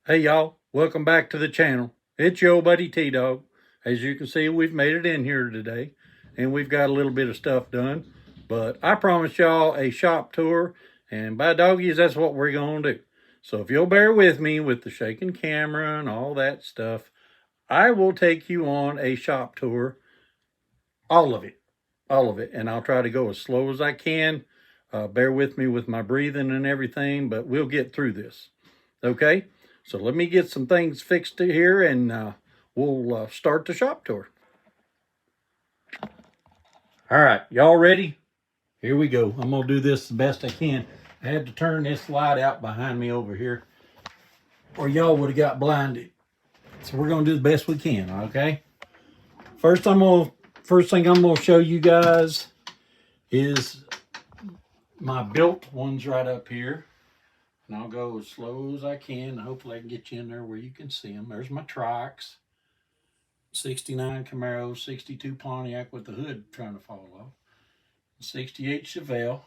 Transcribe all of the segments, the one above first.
Hey y'all, welcome back to the channel. It's your buddy T-Dawg. As you can see, we've made it in here today and we've got a little bit of stuff done. But I promised y'all a shop tour, and by doggies, that's what we're going to do. So if you'll bear with me with the shaking camera and all that stuff, I will take you on a shop tour, all of it. And I'll try to go as slow as I can. Bear with me with my breathing and everything, but we'll get through this. Okay, so let me get some things fixed here and we'll start the shop tour. All right, y'all ready? Here we go. I'm gonna do this the best I can. I had to turn this light out behind me over here or y'all would have got blinded. So we're gonna do the best we can, okay? First thing I'm gonna show you guys is my built ones right up here. And I'll go as slow as I can. Hopefully I can get you in there where you can see them. There's my trikes. 69 Camaro, 62 Pontiac with the hood trying to fall off. 68 Chevy.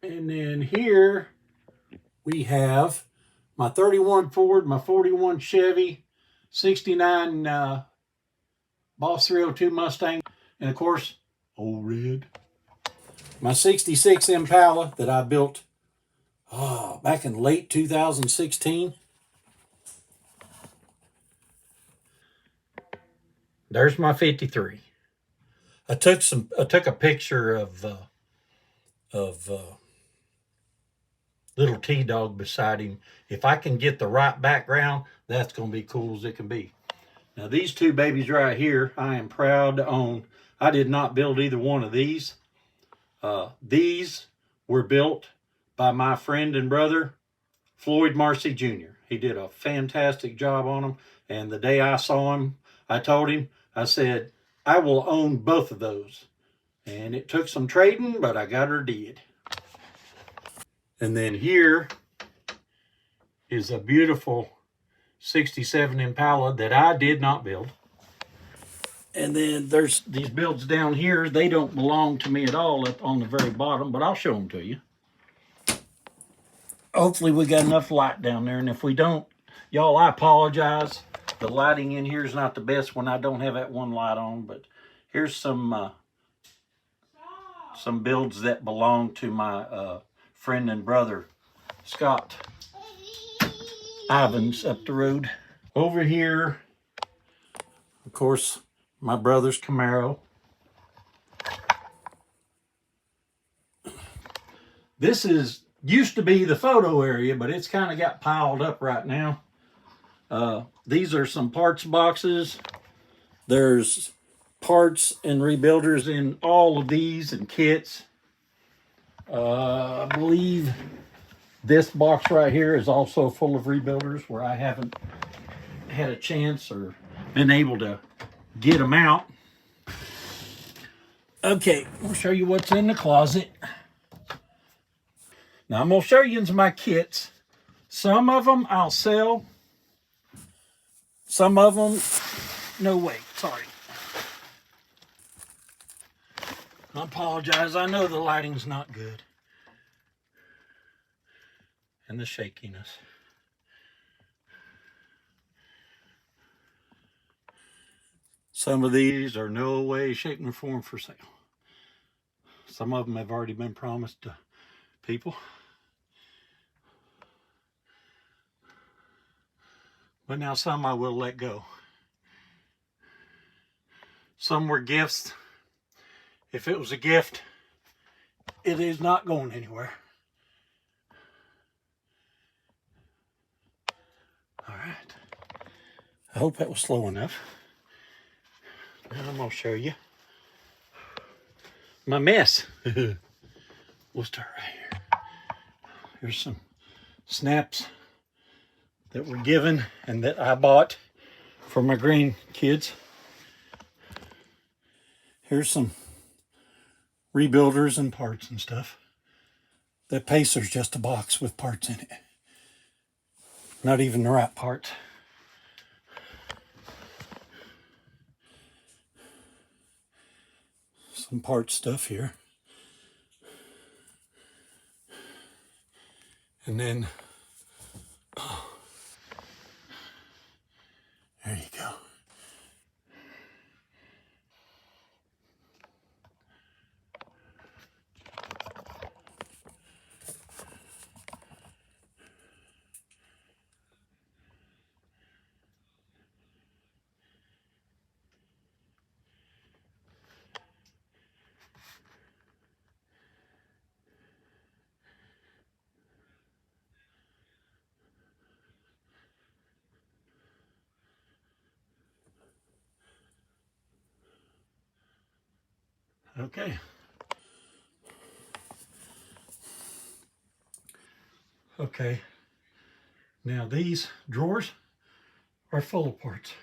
And then here we have my 31 Ford, my 41 Chevy, 69 Boss 302 Mustang, and of course, old red. My 66 Impala that I built back in late 2016. There's my 53. I took a picture of Little T-Dawg beside him. If I can get the right background, that's going to be cool as it can be. Now these two babies right here, I am proud to own. I did not build either one of these. These were built by my friend and brother, Floyd Marcy Jr. He did a fantastic job on them. And the day I saw him, I told him, I said, I will own both of those. And it took some trading, but I got her did. And then here is a beautiful 67 Impala that I did not build. And then there's these builds down here. They don't belong to me at all up on the very bottom, but I'll show them to you. Hopefully we got enough light down there. And if we don't, y'all, I apologize. The lighting in here is not the best when I don't have that one light on, but here's some builds that belong to my friend and brother, Scott Ivans, up the road. Over here, of course, my brother's Camaro. This used to be the photo area, but it's kind of got piled up right now. These are some parts boxes. There's parts and rebuilders in all of these and kits. I believe this box right here is also full of rebuilders where I haven't had a chance or been able to get them out. Okay, I'll show you what's in the closet. Now I'm going to show you my kits. Some of them I'll sell. Some of them, no way, sorry. I apologize, I know the lighting's not good. And the shakiness. Some of these are no way, shape, or form for sale. Some of them have already been promised to people. But now some I will let go. Some were gifts. If it was a gift, it is not going anywhere. All right. I hope that was slow enough. Now I'm going to show you my mess. We'll start right here. Here's some snaps that were given and that I bought for my grandkids. Here's some rebuilders and parts and stuff. That Pacer's just a box with parts in it. Not even the right parts. Some part stuff here. And then, there you go. Okay. Okay. Now these drawers are full of parts.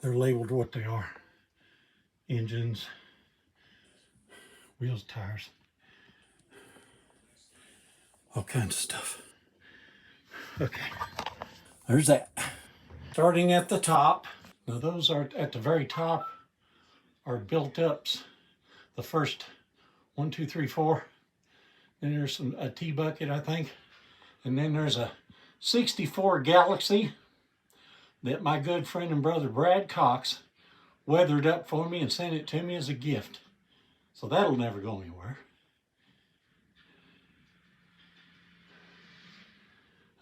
They're labeled what they are. Engines, wheels, tires, all kinds of stuff. Okay. There's that. Starting at the top. Now those are at the very top are built ups. The first 1, 2, 3, 4. Then there's a tea bucket, I think. And then there's a 64 Galaxy that my good friend and brother Brad Cox weathered up for me and sent it to me as a gift. So that'll never go anywhere.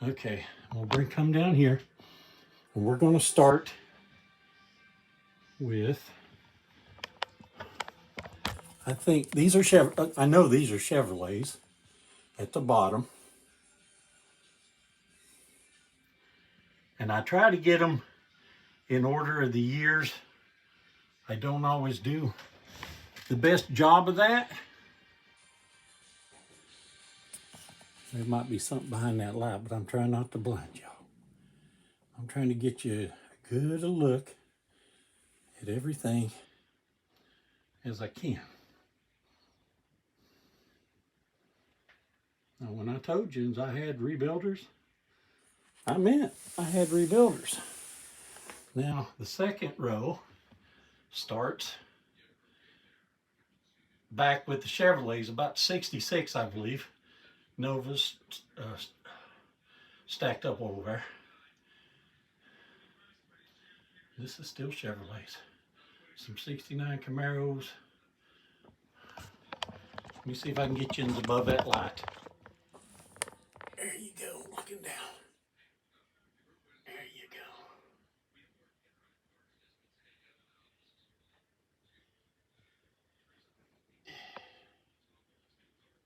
Okay, we'll come down here. And we're going to start with, I think these are I know these are Chevrolets at the bottom. And I try to get them in order of the years. I don't always do the best job of that. There might be something behind that light, but I'm trying not to blind y'all. I'm trying to get you a good look at everything as I can. Now, when I told you I had rebuilders, I meant I had rebuilders. Now, the second row starts back with the Chevrolets, about 66, I believe. Novas stacked up over there. This is still Chevrolets. Some 69 Camaros. Let me see if I can get you in above that light. There you go, looking down. There you go.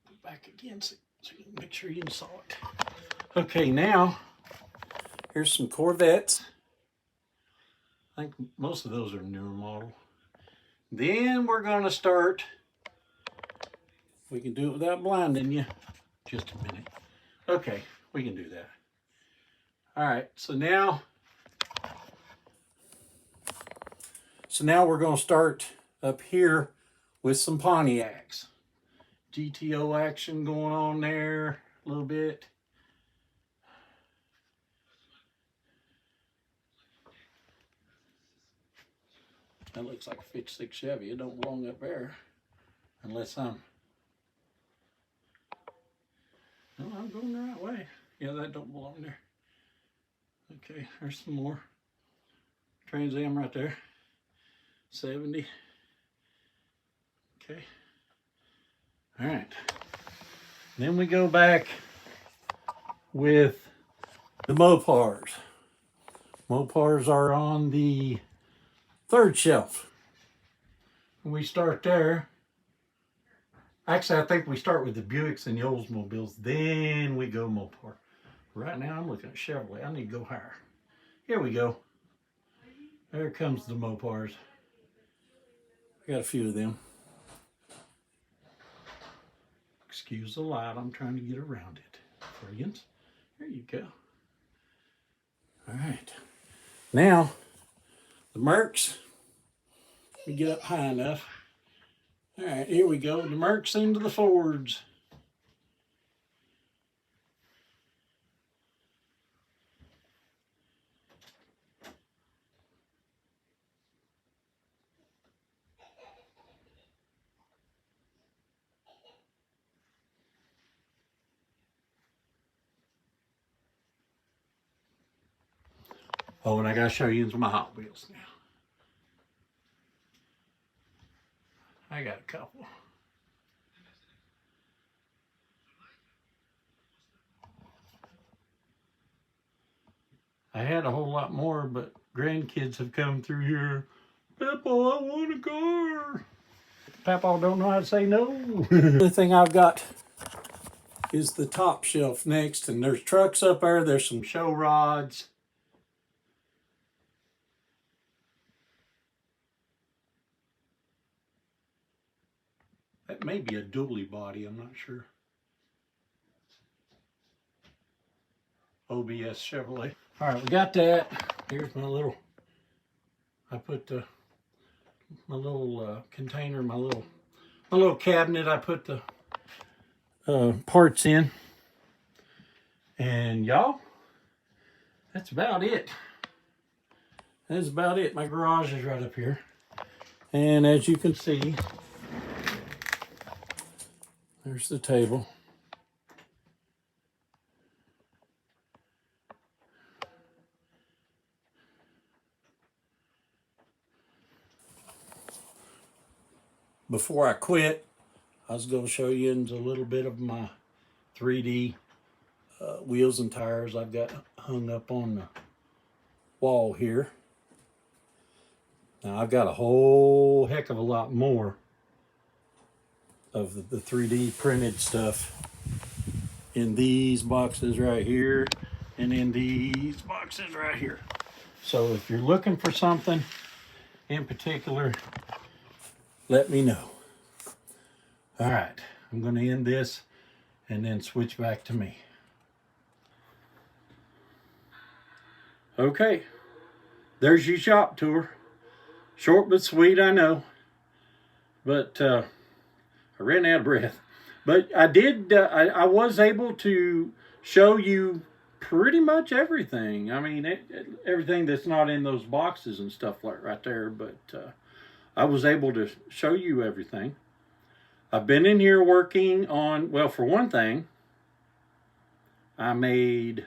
Put back again so you can make sure you saw it. Okay, now here's some Corvettes. I think most of those are newer model. Then we're going to start. We can do it without blinding you. Just a minute. Okay, we can do that. All right, so now we're going to start up here with some Pontiacs. GTO action going on there a little bit. That looks like a 56 Chevy. It don't belong up there. Unless I'm going the right way. Yeah, that don't belong there. Okay, there's some more. Trans Am right there. 70. Okay. All right. Then we go back with the Mopars. Mopars are on the third shelf. We start there. Actually, I think we start with the Buicks and the Oldsmobiles, then we go Mopar. Right now, I'm looking at Chevrolet. I need to go higher. Here we go. There comes the Mopars. I got a few of them. Excuse the light. I'm trying to get around it. Brilliant. There you go. All right. Now, the Mercs. Let me get up high enough. All right, here we go. The Mercs into the Fords. Oh, and I gotta show you my Hot Wheels now. I got a couple. I had a whole lot more, but grandkids have come through here. Papa, I want a car. Papa don't know how to say no. The other thing I've got is the top shelf next, and there's trucks up there. There's some show rods. That may be a dually body, I'm not sure. OBS Chevrolet. All right, we got that. Here's my little, I put my little container, my little cabinet I put the parts in. And y'all, that's about it. That's about it. My garage is right up here. And as you can see, there's the table. Before I quit, I was going to show you a little bit of my 3D wheels and tires I've got hung up on the wall here. Now I've got a whole heck of a lot more of the 3D printed stuff in these boxes right here and in these boxes right here. So if you're looking for something in particular, let me know. All right, I'm going to end this and then switch back to me. Okay, there's your shop tour. Short but sweet, I know. But I ran out of breath. But I did, I was able to show you pretty much everything. I mean, everything that's not in those boxes and stuff like right there. But I was able to show you everything. I've been in here working on, well, for one thing, I made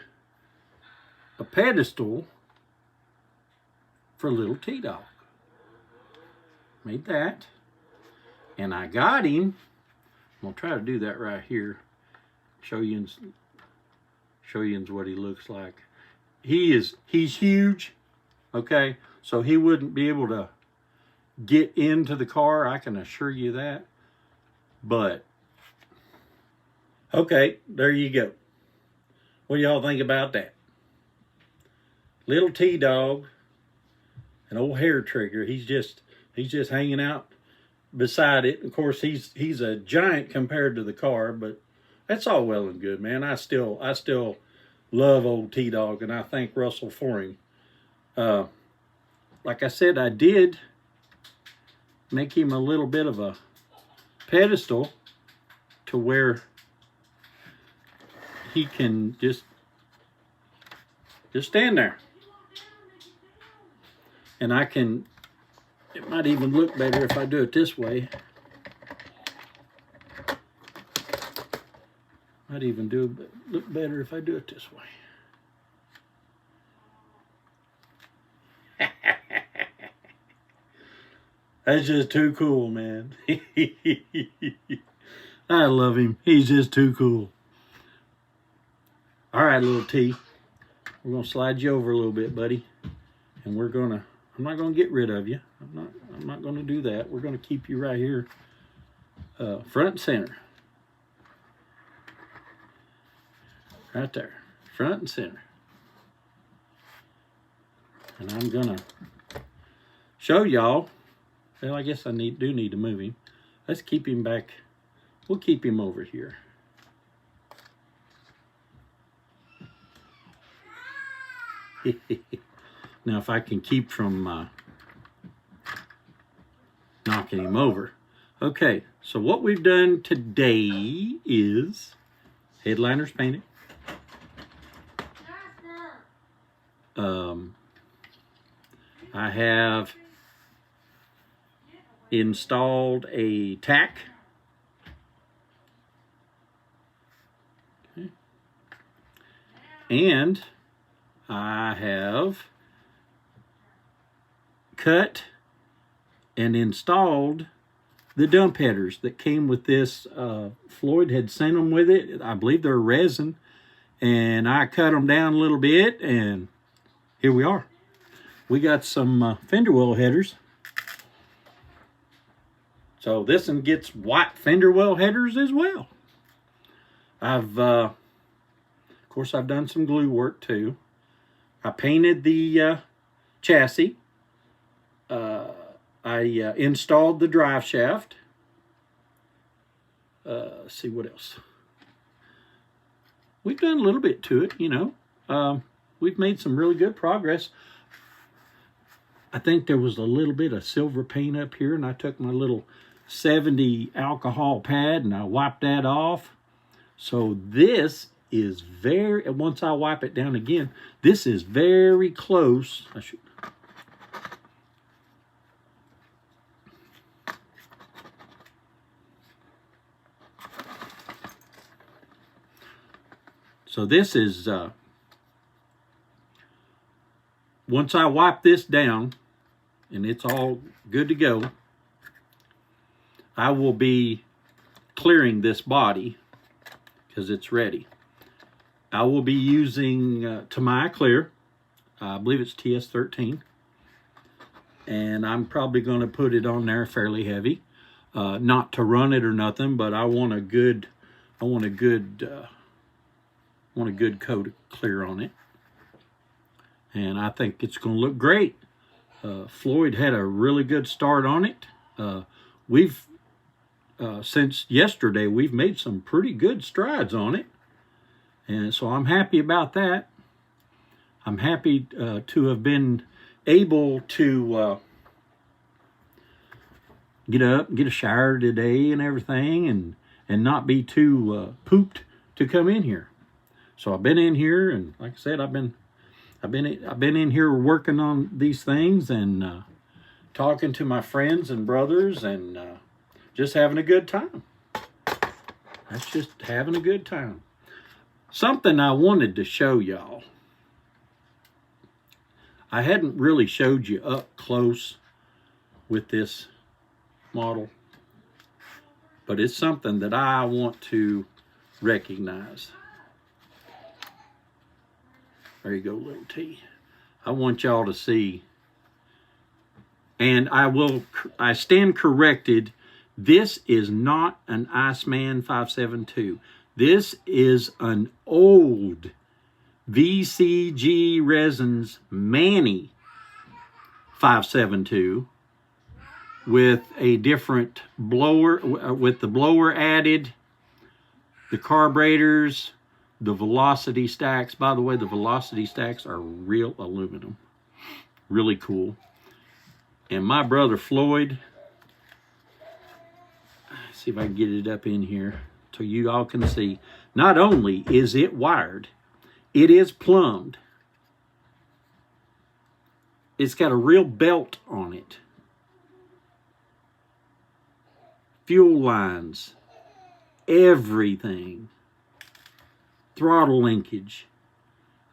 a pedestal for Little T-Dawg. Made that. And I got him. I'm going to try to do that right here. Show you what he looks like. He's huge. Okay. So he wouldn't be able to get into the car. I can assure you that. But, okay, there you go. What do y'all think about that? Little T-Dawg, an old Hairtrigger. He's just hanging out beside it. Of course, he's a giant compared to the car, but that's all well and good, man. I still love old T-Dawg, and I thank Russell for him. Like I said, I did make him a little bit of a pedestal to where he can just stand there. And I can, it might even look better if I do it this way. Might even look better if I do it this way. That's just too cool, man. I love him. He's just too cool. All right, little T. We're going to slide you over a little bit, buddy. And I'm not going to get rid of you. I'm not going to do that. We're going to keep you right here, front and center. Right there, front and center. And I'm going to show y'all. Well, I guess I do need to move him. Let's keep him back. We'll keep him over here. Now, if I can keep from knocking him over. Okay, so what we've done today is headliners painted. I have installed a tack. Okay. And I have cut and installed the dump headers that came with this. Floyd had sent them with it. I believe they're resin. And I cut them down a little bit, and here we are. We got some fender well headers. So this one gets white fender well headers as well. Of course, I've done some glue work too. I painted the chassis. I installed the drive shaft. Let's see what else. We've done a little bit to it, you know. We've made some really good progress. I think there was a little bit of silver paint up here, and I took my little 70 alcohol pad and I wiped that off. So this is very, once I wipe it down again, this is very close. So this is, once I wipe this down and it's all good to go, I will be clearing this body because it's ready. I will be using Tamiya Clear. I believe it's TS13. And I'm probably going to put it on there fairly heavy. Not to run it or nothing, but I want a good coat of clear on it. And I think it's going to look great. Floyd had a really good start on it. Since yesterday, we've made some pretty good strides on it. And so I'm happy about that. I'm happy to have been able to get up, get a shower today and everything, and not be too pooped to come in here. So I've been in here, and like I said, I've been in here working on these things and talking to my friends and brothers and just having a good time. That's just having a good time. Something I wanted to show y'all. I hadn't really showed you up close with this model, but it's something that I want to recognize. There you go, Little T. I want y'all to see. And I stand corrected. This is not an Iceman 572. This is an old VCG Resins Manny 572 with a different blower, with the blower added, the carburetors, the velocity stacks. By the way, the velocity stacks are real aluminum. Really cool. And my brother Floyd, see if I can get it up in here so you all can see. Not only is it wired, it is plumbed. It's got a real belt on it. Fuel lines, everything. Throttle linkage.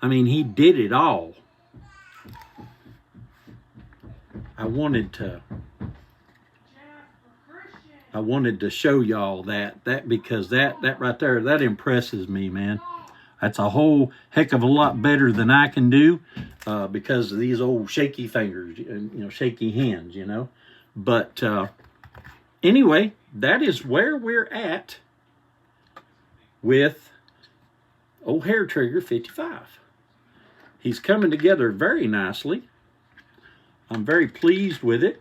I mean, he did it all. I wanted to show y'all that because that right there, that impresses me, man. That's a whole heck of a lot better than I can do because of these old shaky fingers and shaky hands, But anyway, that is where we're at with old Hairtrigger 55. He's coming together very nicely. I'm very pleased with it.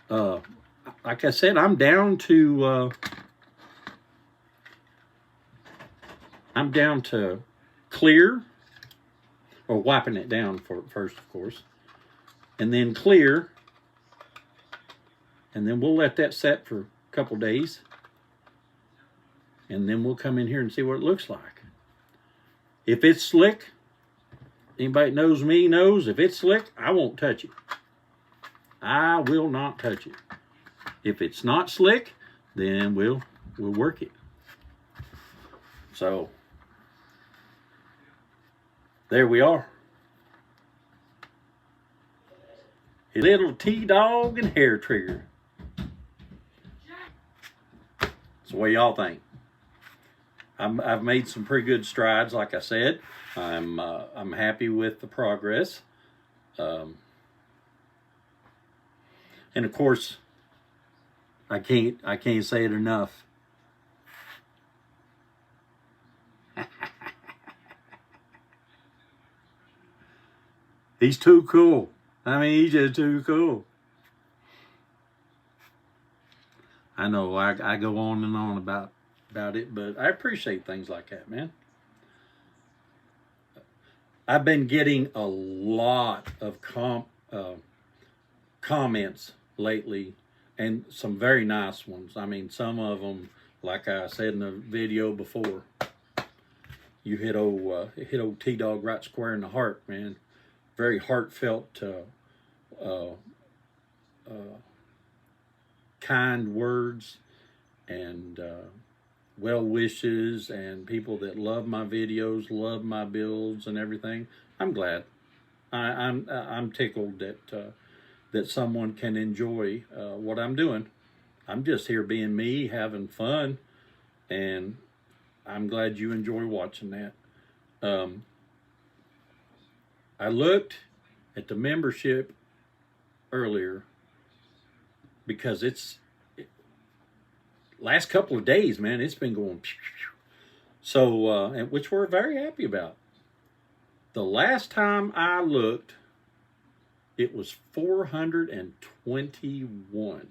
Like I said, I'm down to clear, or wiping it down first, of course, and then clear, and then we'll let that set for a couple days, and then we'll come in here and see what it looks like. If it's slick, anybody that knows me knows, if it's slick, I won't touch it. I will not touch it. If it's not slick, then we'll work it. So there we are. Little T-Dawg and Hairtrigger. So what y'all think? I've made some pretty good strides, like I said. I'm happy with the progress. And of course, I can't say it enough. He's too cool. I mean, he's just too cool. I know I go on and on about it, but I appreciate things like that, man. I've been getting a lot of comments lately, and some very nice ones. I mean, some of them, like I said in the video before, you hit old T-Dawg right square in the heart, man. Very heartfelt, kind words and well wishes, and people that love my videos, love my builds and everything. I'm glad. I'm tickled that someone can enjoy what I'm doing. I'm just here being me, having fun, and I'm glad you enjoy watching that. I looked at the membership earlier because last couple of days, man, it's been going. So, which we're very happy about. The last time I looked, it was 421.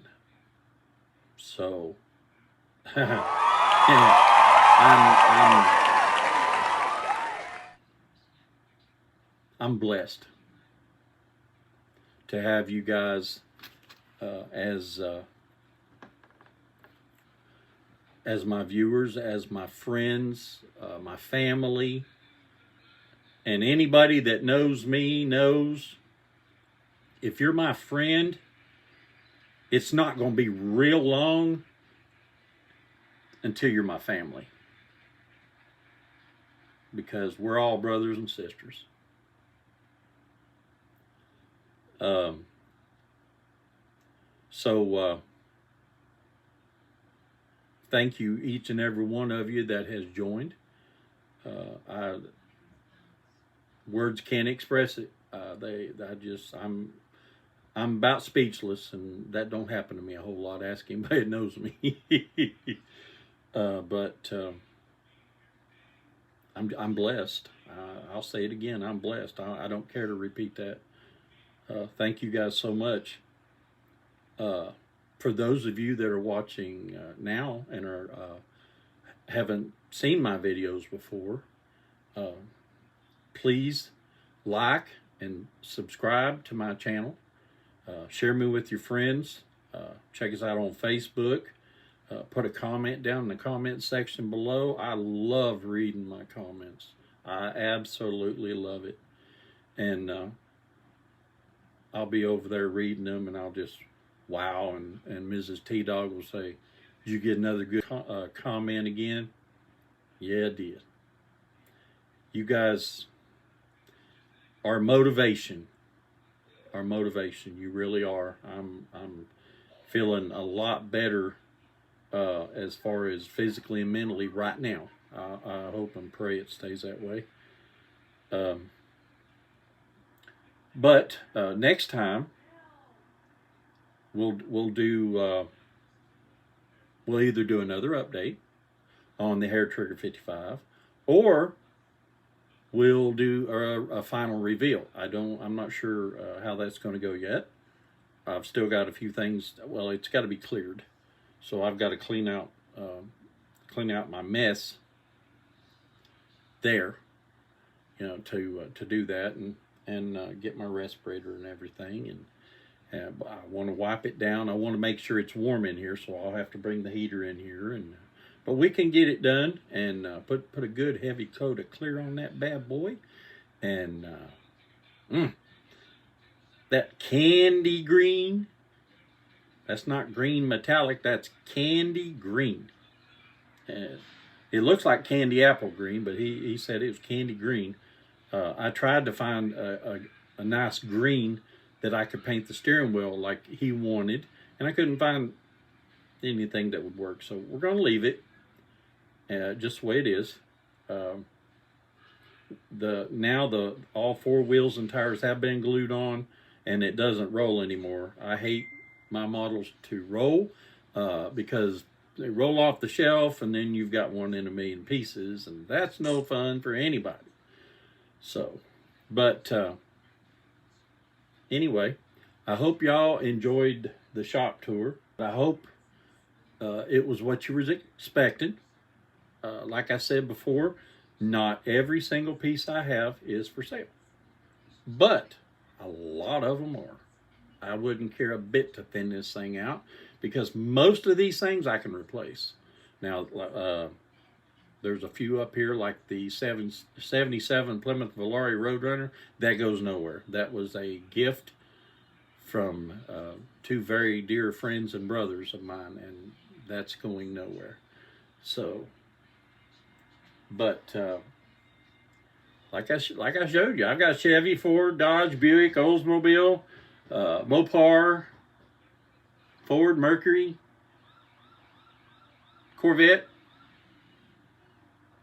So, I'm blessed to have you guys as my viewers, as my friends, my family, and anybody that knows me knows if you're my friend, it's not going to be real long until you're my family, because we're all brothers and sisters. Thank you, each and every one of you that has joined. Words can't express it. I'm about speechless, and that don't happen to me a whole lot. Ask anybody that knows me. But I'm blessed. I'll say it again. I'm blessed. I don't care to repeat that. Thank you guys so much. For those of you that are watching now and haven't seen my videos before, please like and subscribe to my channel. Share me with your friends. Check us out on Facebook. Put a comment down in the comment section below. I love reading my comments. I absolutely love it. And I'll be over there reading them, and I'll just wow. And Mrs. T-Dawg will say, "Did you get another good comment again?" Yeah, I did. You guys are motivation. Our motivation. You really are. I'm feeling a lot better as far as physically and mentally right now. I hope and pray it stays that way. But next time we'll either do another update on the Hairtrigger 55, or we'll do a final reveal. I'm not sure how that's going to go yet. I've still got a few things. Well, it's got to be cleared, so I've got to clean out my mess there, to do that, and get my respirator and everything, and I want to wipe it down. I want to make sure it's warm in here, so I'll have to bring the heater in here, but we can get it done and put a good heavy coat of clear on that bad boy, and that candy green. That's not green metallic. That's candy green. It looks like candy apple green, but he said it was candy green. I tried to find a nice green that I could paint the steering wheel like he wanted, and I couldn't find anything that would work. So we're going to leave it just the way it is. All 4 wheels and tires have been glued on, and it doesn't roll anymore. I hate my models to roll because they roll off the shelf, and then you've got one in a million pieces, and that's no fun for anybody. So, but anyway, I hope y'all enjoyed the shop tour. I hope it was what you were expecting. Like I said before, not every single piece I have is for sale, but a lot of them are. I wouldn't care a bit to thin this thing out because most of these things I can replace. Now, there's a few up here like the 77 Plymouth Valari Roadrunner. That goes nowhere. That was a gift from 2 very dear friends and brothers of mine, and that's going nowhere. So, but like I showed you, I've got Chevy, Ford, Dodge, Buick, Oldsmobile, Mopar, Ford, Mercury, Corvette.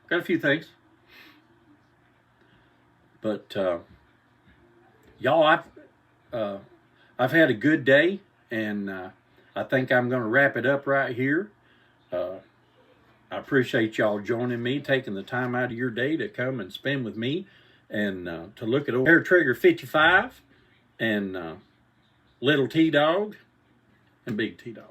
Got a few things. But y'all, I've had a good day, and I think I'm going to wrap it up right here. I appreciate y'all joining me, taking the time out of your day to come and spend with me, and to look at Hairtrigger 55 and Little T-Dawg and Big T-Dawg.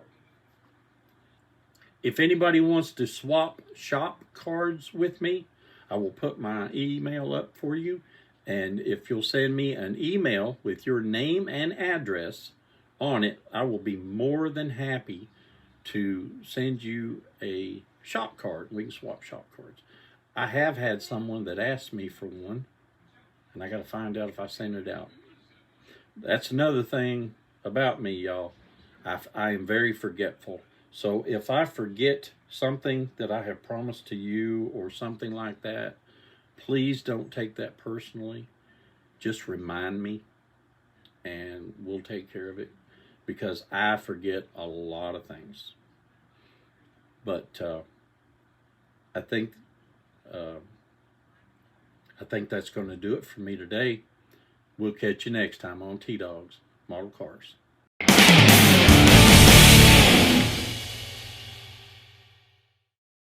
If anybody wants to swap shop cards with me, I will put my email up for you. And if you'll send me an email with your name and address on it, I will be more than happy to send you a shop card. We can swap shop cards. I have had someone that asked me for one, and I got to find out if I send it out. That's another thing about me, y'all. I am very forgetful. So if I forget something that I have promised to you or something like that, please don't take that personally. Just remind me, and we'll take care of it, because I forget a lot of things. But I think that's going to do it for me today. We'll catch you next time on T-Dawg's Model Cars.